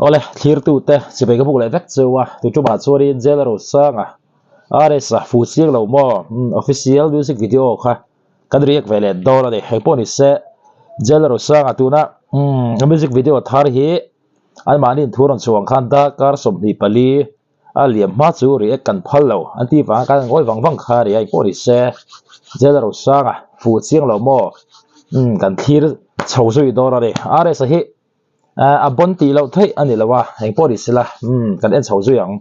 ole thlir tu te sibe ka buk le vek chuwa tu chu ba churin zelaro sanga are sa fu siang lo mo official music video kha kan riak vele dor de heponi se zelaro sanga tuna music video thar hi an manin thuron chuang khan da kar som ni pali aliam ma chu ri kan phal lo anti wa kan ngoi wang wang kha ri ai poni se zelaro sanga fu siang lo mo kan thlir chho zui dor de are sa hi a bon ti lo thei ani lawa heng pori sila kan en chho zui ang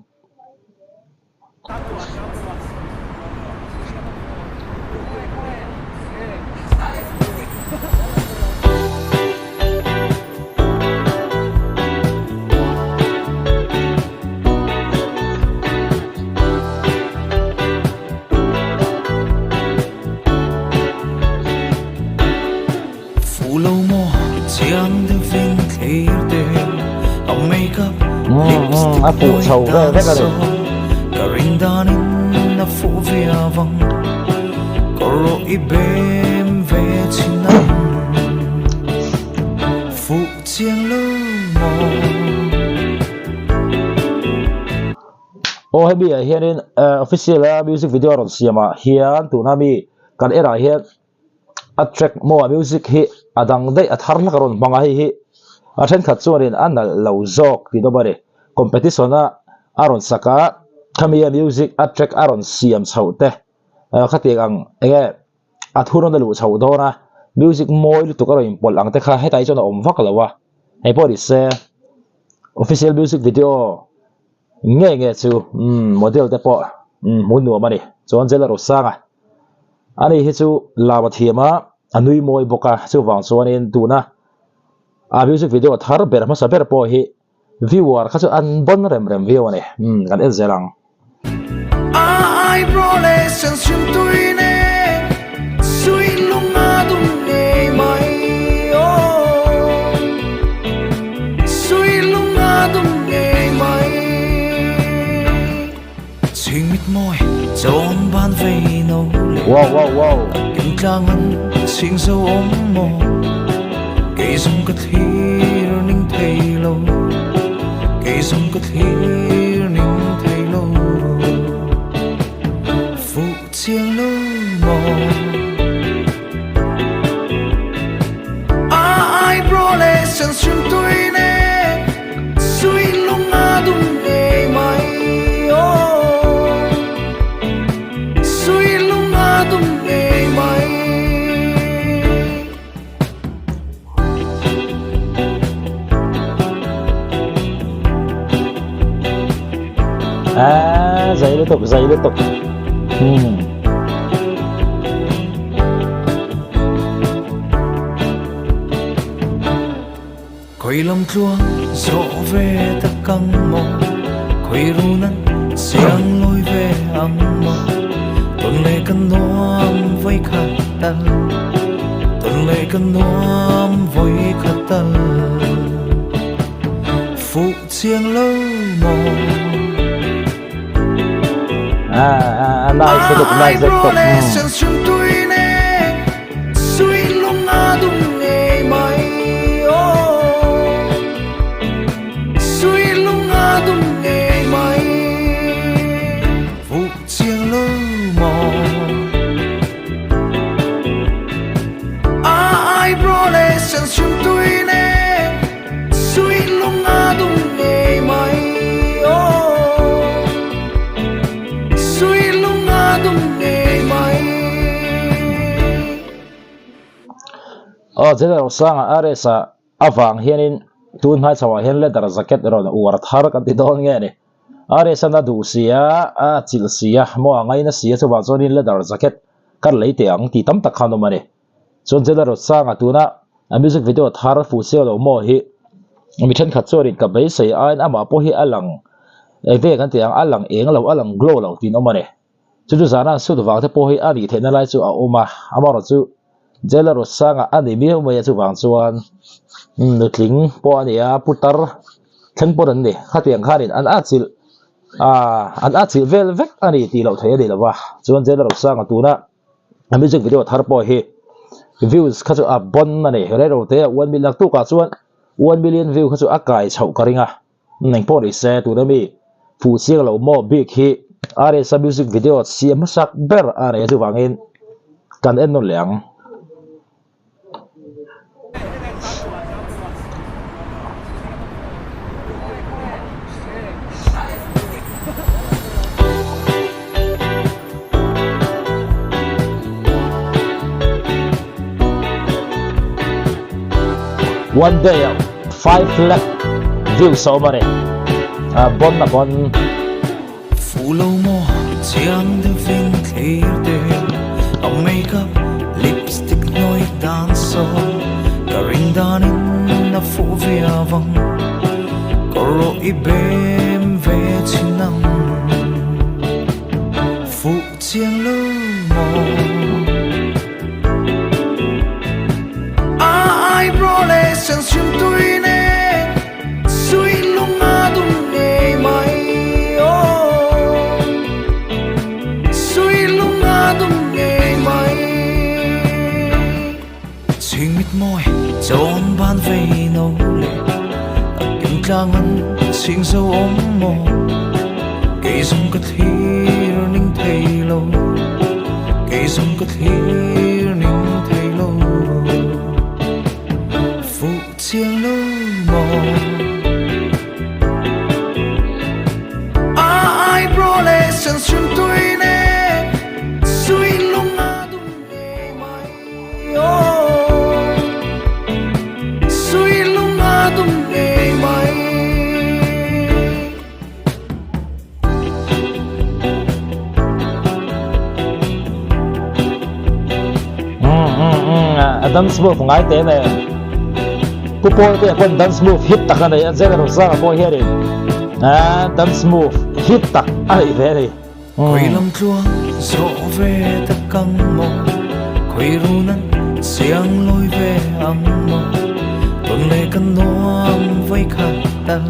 a phụ chầu về vét ra ô hay bị hiện in official music video rồi xem mà hiện tụi nó bị cái era hiện attract more music hi adang dei athar la karon banga hi a then khat chuarin an lo zok ti do bare competition a aron saka khamia music attract aron siam chaute khati ang ege athuron da lu chau do na music moi tu ka ro pol ang te kha hetai chona om vak lawa hei pori se official music video nge chu model te po mun nu mani chon jela ro sanga ani hi chu lawa thiama anui moi boka chu wang chuanin tuna a music video thar ber ma saber po hi viewer kha chu an bon rem view ani kan en zelang ai brole san sim tuine sui lunga dum ne mai o sui lunga dum ne mai ching mit moi chon ban ve no wow kim tlang an sing so om mo ke zum ka thir ning thei lo ke zum ka thir ning thei lo phụ chiang lo mo ai brole san sim tuine sui lunga dum ne mai o sui lunga dum ne mai dậy liên tục khoi lam tluang zo ve ta căng mo khoi ru nan siang loi ve ang mo ton le kan noam voi khat tal ton le kan noam voi khat tal phụ chiang lo mo nice sui lunga dum ne mai o sui lunga dum ne mai phụ chiang lo mo ai brole san sim tuine sui lunga dum ne mai o sui lunga dum ne mai jela sang aresa awang hianin tun hai chawa hian le dar jacket ron war thar kan ti don nge ni aresa na du sia a chil sia mo angai na sia chuwa zonin le dar jacket kan leite ang ti tam tak khano mani chon jela ro sang atuna a music video thar fu se lo mo hi mi then khat chorin ka bai sei an ama po hi alang ve kan ti ang alang eng lo alang glow lo tin omani chu chu zana su wa te po hi ani thena lai chu a oma amaro chu jela ro sanga ani mi mo ya chu wang chuan nutling po ani a putar theng poran ni khatiang kharin an achil vel vek ani ti lo thei ani lawa chuan jela ro sanga tuna music video thar po hi views kha chu a bon ani re ro te 1 million tu ka chuan 1 million view kha chu a kai chho karinga neng po ri se tu na mi fu siang lo mo big hi are sa music video siam sak ber are tu wangin kan en no leang one day 5 lakh views so many bon na bon Phụ lâu mò chiang de vinh clear del a makeup lipstick noi dan so garing danin na fu via vang koro I bem ve chinang phụ chiang lâu mò ai brole sen sim tuine sui lunga dum ne mai môi chọn ban về nấu lệ kim cang ăn xin dâu ốm mồ cây dung cất hiu ninh thầy lâu cây dung cất hiu ninh thầy lâu phụ chiang lâu mồ ai bro lệ sân xuân tôi nè suy lung na đung nè mai dance move ngai te ne ku po te kon dance move hit tak ne ya zela ro sa po here dance move hit tak ai ve ne quay lâm chuông gió về tất căng mộng quay ru nắng xiang lối về âm mộng tuần lệ căn noam với khát tân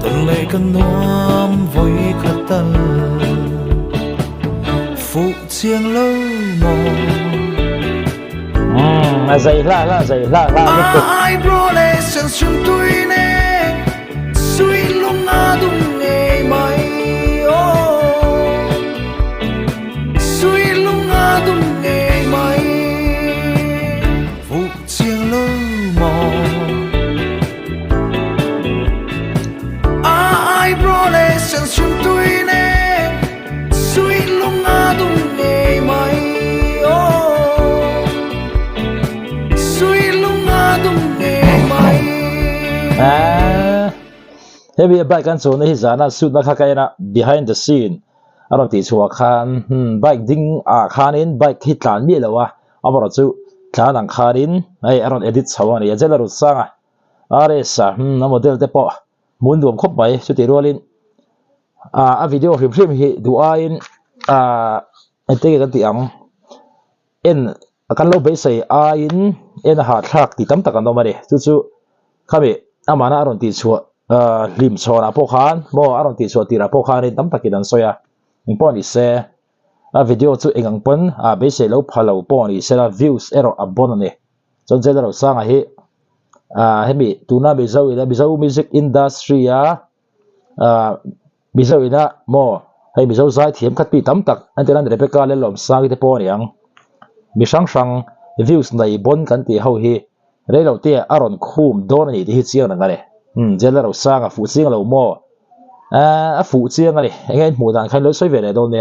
tuần lệ căn noam với khát tân phụ chiang lâu mộng dậy la tiếp tục ai bro lệ sen xuân tôi nè suy lung na đung nè mai suy lung na đung nè mai phụ chiang lâu mò ai bro lệ sen xuân tôi nè suy lung na đung nè mai heavy bike kan so nei zana suit na khakai na behind the scene aro ti chua khan bike ding khan in bike hi tlan mi lawa amaro chu tlan ang kharin ai aron edit chawani ya jela ru sanga are sa na model te po mun dum khop bai chu ti rolin a video film hi duain ate ka ti ang en akan lo be sai a in en ha thak ti tam takan do mari chu khami amana aron ti chua lim chona po khan mo aron ti chua ti ra po khan in tam takidan soya impon is se a video chu engang pon a be se lo phalo pon is se views ero abon ne chon jela ro sanga hi hemi tuna be zo music industry ya be zo ina mo hei be zo zai thiam khat pi tam tak antelan rebecca le lom sang te pon yang mi sang views nei bon kan ti ho hi relo te aron khum don ni ti hi chiang na ngare jela ro sanga fu chiang lo mo a fu chiang ngare ngai mu dan khan lo soi ve le don ne